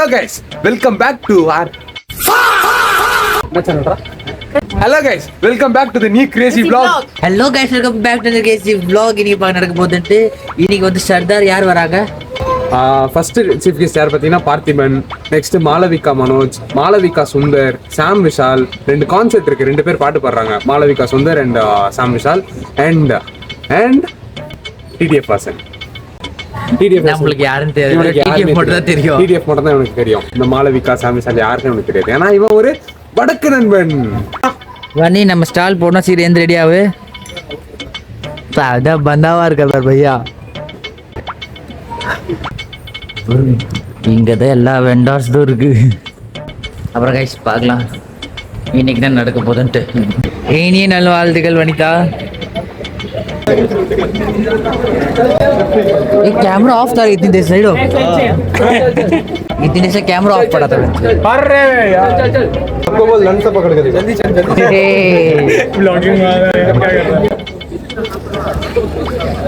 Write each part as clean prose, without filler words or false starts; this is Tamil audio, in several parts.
guys, welcome back to our Hello guys, welcome back to the new crazy vlog. Hello guys, welcome back to the crazy vlog. இன்னைக்கு பாக்க நடக்க போகுதுட்டு இன்னைக்கு வந்து சர்தார் யார் வராங்க? ஃபர்ஸ்ட் சீஃப் கெஸ்ட் யார் பார்த்தீங்கன்னா பார்த்திபன், நெக்ஸ்ட் மாளவிகா மனோஜ், மாளவிகா சுந்தர், சாம் விஷால். ரெண்டு கான்செப்ட் இருக்கு, ரெண்டு பேர் பாட்டு பாடுறாங்க, Malavika Sundar and Sam Vishal and TTF Vasan. நம்மளுக்கு யாருன்னு தெரியாது, டிடிஎஃப் மட்டும் தான் தெரியும். டிடிஎஃப் மட்டும் தான் எனக்கு தெரியும். இந்த மாளவிகா சாம் விஷால் யாருன்னு எனக்கு தெரியாது, ஏன்னா இவன் ஒரு வடக்கு நண்பன். வண்ணி நம்ம ஸ்டால் போடணும், சரி எந்த ரெடியாவு அதான் பந்தாவா இருக்கார் பையா. இங்கதான் எல்லா வெண்டார்ஸும் இருக்கு. அப்புறம் கைஸ் பார்க்கலாம் இன்னைக்கு தான் நடக்க போதுன்ட்டு. இனிய நல்ல வாழ்த்துக்கள் வனிதா. कैमरा ऑफ था इतनी देर साइड इतनी देर से कैमरा ऑफ पड़ा था पर रे यार सबको बोल लन से पकड़ के जल्दी चल जल्दी व्लॉगिंग में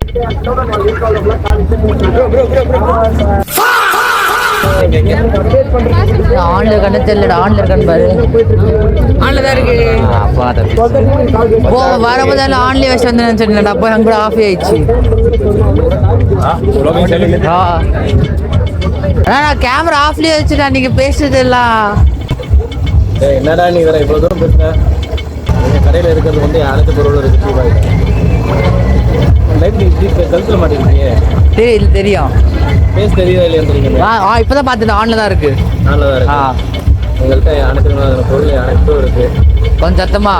क्या कर रहा है ஆன்ல கண்ணு தெரியலடா, ஆன்ல இருக்கான்னு பாரு. ஆன்ல தான் இருக்கு. ஓ வரும்போது எல்லாம் ஆன்லயே வச்சு வந்து நினைச்சிருந்தேன்டா, அப்போ அங்க கூட ஆஃப் ஆயிடுச்சு. நான் கேமரா ஆஃப்லயே வச்சுட்டா, நீங்க பேசுறது எல்லாம் என்னடா நீ வேற இவ்வளவு தூரம் பேசுற. கடையில இருக்கிறது வந்து அனைத்து பொருளும் இருக்கு. கழுத்துல மாட்டேங்கிறீங்க. தெரியும் தெரியும், பேச தெரியுதா இல்லையா? இப்பதான் பாத்துட்டேன், ஆன்ல தான் இருக்கு. ஆன்ல தான் இருக்கு. உங்கள்கிட்ட அனைத்து பொருள் அனைத்தும் இருக்கு. கொஞ்சம் சத்தமா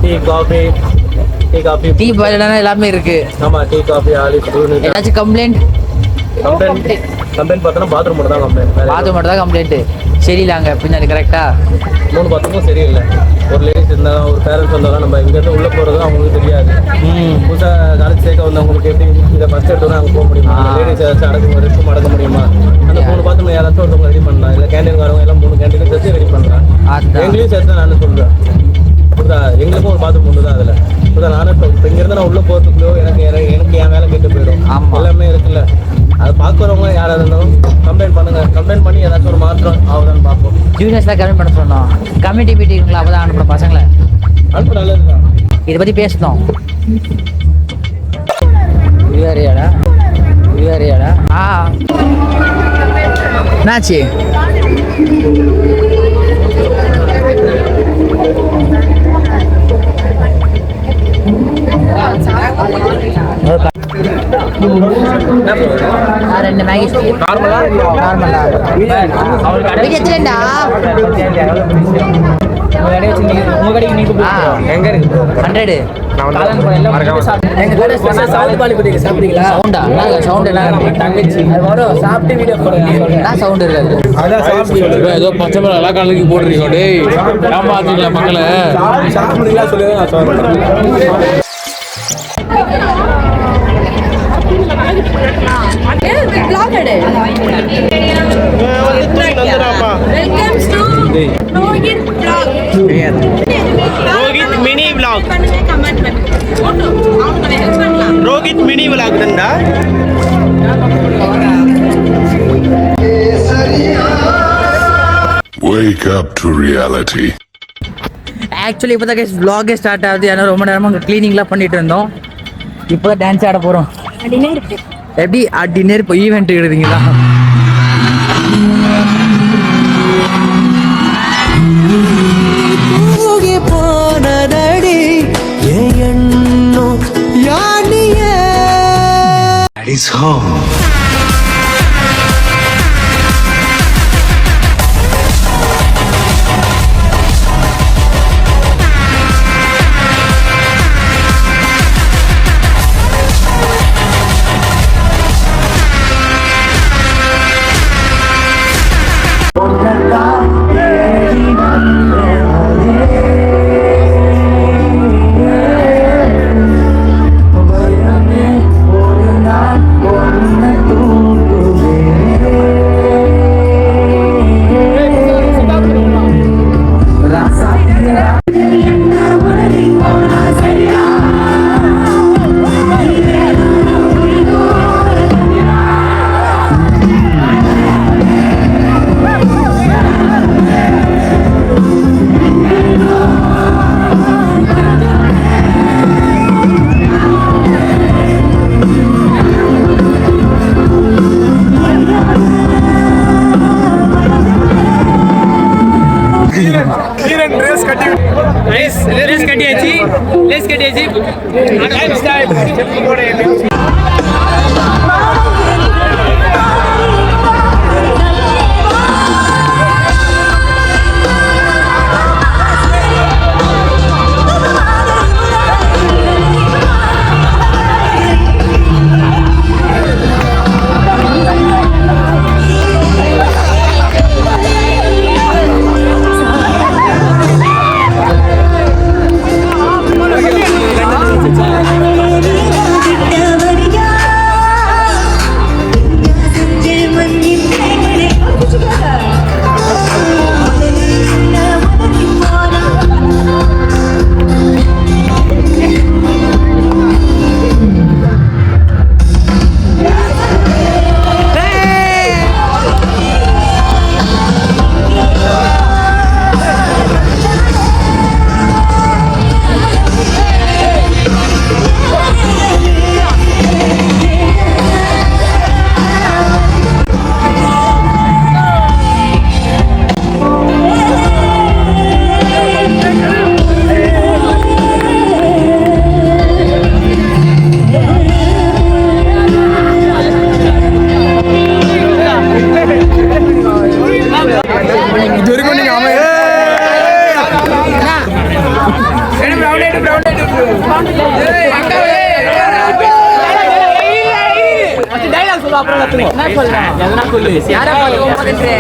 டீ காஃபி டீ பாய்லாம் எல்லாமே இருக்கு. ஆமா, டீ காஃபி ஆலிஸ் ஏதாச்சும் கம்ப்ளைண்ட் பார்த்தோன்னா பாத்ரூம் மட்டும் தான் கம்ப்ளைண்ட். பாத்ரூம் மட்டும் தான் கம்ப்ளைண்ட். சரியில்லாங்க பின்னாடி கரெக்டா 3 பாத்ரூமும் சரியில்லை. ஒரு லேடிஸ் இருந்தாலும் ஒரு பேரண்ட்ஸ் வந்தாலும் நம்ம இங்கேருந்து உள்ளே போகிறதும் அவங்களுக்கு தெரியாது. புதுசாக காலேஜ் சேர்க்க வந்தவங்களுக்கு எப்படி இதை ஃபஸ்ட் எடுத்தோன்னா அங்கே போக முடியுமா, லேடிஸ் ஏதாச்சும் அடக்க முடியுமா? அந்த 3 பாத்ரூம் யாராச்சும் ஒருத்தவங்க ரெடி பண்ணலாம். இல்லை கேண்டீன் வரவங்க எல்லாம் 3 கேண்டீன் சேர்த்து ரெடி பண்ணுறேன். எங்களையும் சேர்த்து நான் சொல்கிறேன். புரிதா? எங்களுக்கும் ஒரு பாத்ரூம் ஒன்று தான் அதில். புரிதா? நானும் இப்போ இங்கேருந்து நான் உள்ளே போகிறதுக்குள்ளோ எனக்கு என் வேலை கேட்டு போயிடும். எல்லாமே இருக்குல்ல, அதை பார்க்குறவங்க யாராக இருந்தாலும் கம்ப்ளைண்ட் பண்ணுங்க. கம்ப்ளைண்ட் பண்ணி ஏதாச்சும் ஒரு மாற்றம் ஆகுதான்னு பார்ப்போம். ஜூனியர்ஸ்லாம் கம்ப்ளைண்ட் பண்ண சொன்னோம். கம்யூனிட்டி மீட்டிங்களா அப்போ தான் அனுப்புகிற பசங்களை அனுப்ப நல்லது தான். இதை பற்றி பேசணும். இதுவாரியாடா என்னாச்சு? ரெண்டு மேகி நார்மலா எத்தனைடா? எங்க இருக்கு 100. ஏதோ பச்சை மிளகா கலக்கி போட்டுருக்கீங்க. டேய் ஏமாத்தீங்களா மக்களை? Rohit mini vlog. Rohit mini vlog danda. Wake up to reality. Actually இப்போ தான் கைஸ் vlog ஸ்டார்ட் ஆகுது. ஏன்னா ரொம்ப நேரமாக க்ளீனிங்லாம் பண்ணிட்டு இருந்தோம். இப்போ தான் டான்ஸ் ஆட போகிறோம். எப்படி டின்னர் இப்போ ஈவெண்ட் எடுத்தீங்களா? It's home. One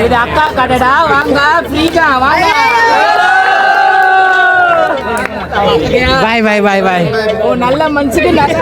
இது அக்கா கடைடா, வாங்க ஃப்ரீடா வாங்க. பாய் பாய் பாய் பாய். ஓ நல்ல மனுஷனுக்கு